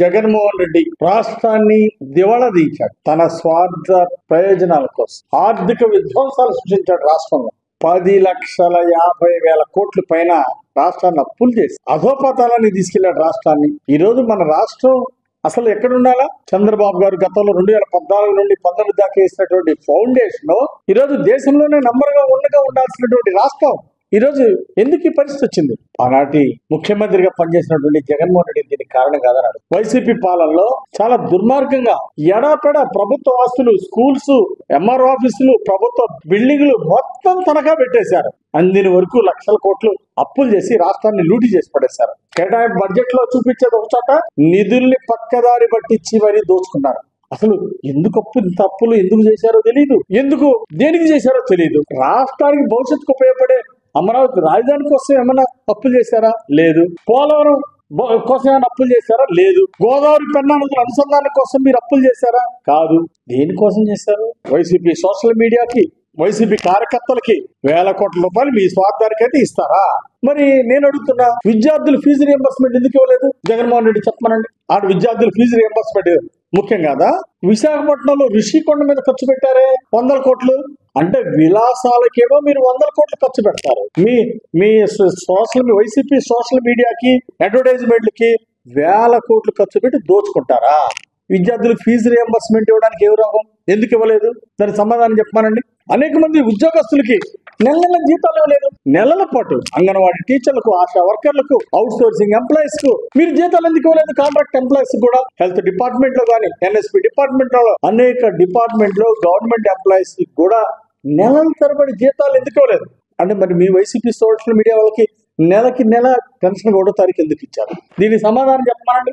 జగన్మోహన్ రెడ్డి రాష్ట్రాన్ని దివాళా తీశాడు. తన స్వార్థ ప్రయోజనాల కోసం ఆర్థిక విధ్వంసాలు సృష్టించాడు. రాష్ట్రంలో 10,50,000 కోట్ల పైన రాష్ట్రాన్ని అప్పులు చేసి అధోపతాలని తీసుకెళ్లాడు రాష్ట్రాన్ని. ఈ రోజు మన రాష్ట్రం అసలు ఎక్కడుండాలా? చంద్రబాబు గారు గతంలో 2014 నుండి 19 దాకా వేసినటువంటి ఫౌండేషన్ ఈ రోజు దేశంలోనే నంబర్గా ఉండాల్సినటువంటి రాష్ట్రం ఈ రోజు ఎందుకు ఈ పరిస్థితి వచ్చింది? ఆనాటి ముఖ్యమంత్రిగా పనిచేసినటువంటి జగన్మోహన్ రెడ్డి దీనికి కారణం కాదన్నాడు. వైసీపీ పాలనలో చాలా దుర్మార్గంగా ఎడాపెడ ప్రభుత్వ ఆస్తులు, స్కూల్స్, ఎంఆర్ఓ ఆఫీసులు, ప్రభుత్వ బిల్డింగ్లు మొత్తం తనఖా పెట్టేశారు. అందిన వరకు లక్షల కోట్లు అప్పులు చేసి రాష్ట్రాన్ని లూటీ చేసి పడేశారు. కేటాయింపు బడ్జెట్ లో చూపించేది ఒక చోట, నిధుల్ని పక్కదారి పట్టించి మరీ దోచుకున్నారు. అసలు ఎందుకు ఇంత అప్పులు ఎందుకు చేశారో తెలియదు, దేనికి చేశారో తెలియదు. రాష్ట్రానికి భవిష్యత్తుకు ఉపయోగపడే అమరావతి రాజధాని కోసం ఏమైనా అప్పులు చేశారా? లేదు. పోలవరం కోసం ఏమైనా అప్పులు చేశారా? లేదు. గోదావరి పెన్నా నదుల అనుసంధానం కోసం మీరు అప్పులు చేశారా? కాదు. దేనికోసం చేశారు? వైసీపీ సోషల్ మీడియాకి, వైసీపీ కార్యకర్తలకి వేల కోట్ల రూపాయలు మీ స్వార్థానికైతే ఇస్తారా? మరి నేను అడుగుతున్నా, విద్యార్థుల ఫీజు రియంబర్స్మెంట్ ఎందుకు ఇవ్వలేదు? జగన్మోహన్ రెడ్డి చెప్పమనండి. ఆడు విద్యార్థుల ఫీజు రియంబర్స్మెంట్ ముఖ్యం కాదా? విశాఖపట్నంలో రిషికొండ మీద ఖర్చు పెట్టారే 100 కోట్లు. అంటే విలాసాలకేమో మీరు 100 కోట్లు ఖర్చు పెడతారు. మీ వైసీపీ సోషల్ మీడియాకి, అడ్వర్టైజ్మెంట్లకి వేల కోట్లు ఖర్చు పెట్టి దోచుకుంటారా? విద్యార్థులకు ఫీజు రియంబర్స్మెంట్ ఇవ్వడానికి ఏ రోగం? ఎందుకు ఇవ్వలేదు? దానికి సమాధానం చెప్పమానండి. అనేక మంది ఉద్యోగస్తులకి నెల జీతాలు ఇవ్వలేదు. నెలల పాటు అంగన్వాడీ టీచర్లకు, ఆశా వర్కర్లకు, అవుట్ సోర్సింగ్ ఎంప్లాయీస్ కు మీరు జీతాలు ఎందుకు ఇవ్వలేదు? కాంట్రాక్ట్ ఎంప్లాయీస్ కూడా, హెల్త్ డిపార్ట్మెంట్ లో కానీ, ఎన్ఎస్పీ డిపార్ట్మెంట్ లో, అనేక డిపార్ట్మెంట్ లో గవర్నమెంట్ ఎంప్లాయీస్ కూడా నెలల తరబడి జీతాలు ఎందుకు ఇవ్వలేదు? అంటే మరి మీ వైసీపీ సోషల్ మీడియా వాళ్ళకి నెల పెన్షన్ 1వ తారీఖు ఎందుకు ఇచ్చారు? దీనికి సమాధానం చెప్పమానండి.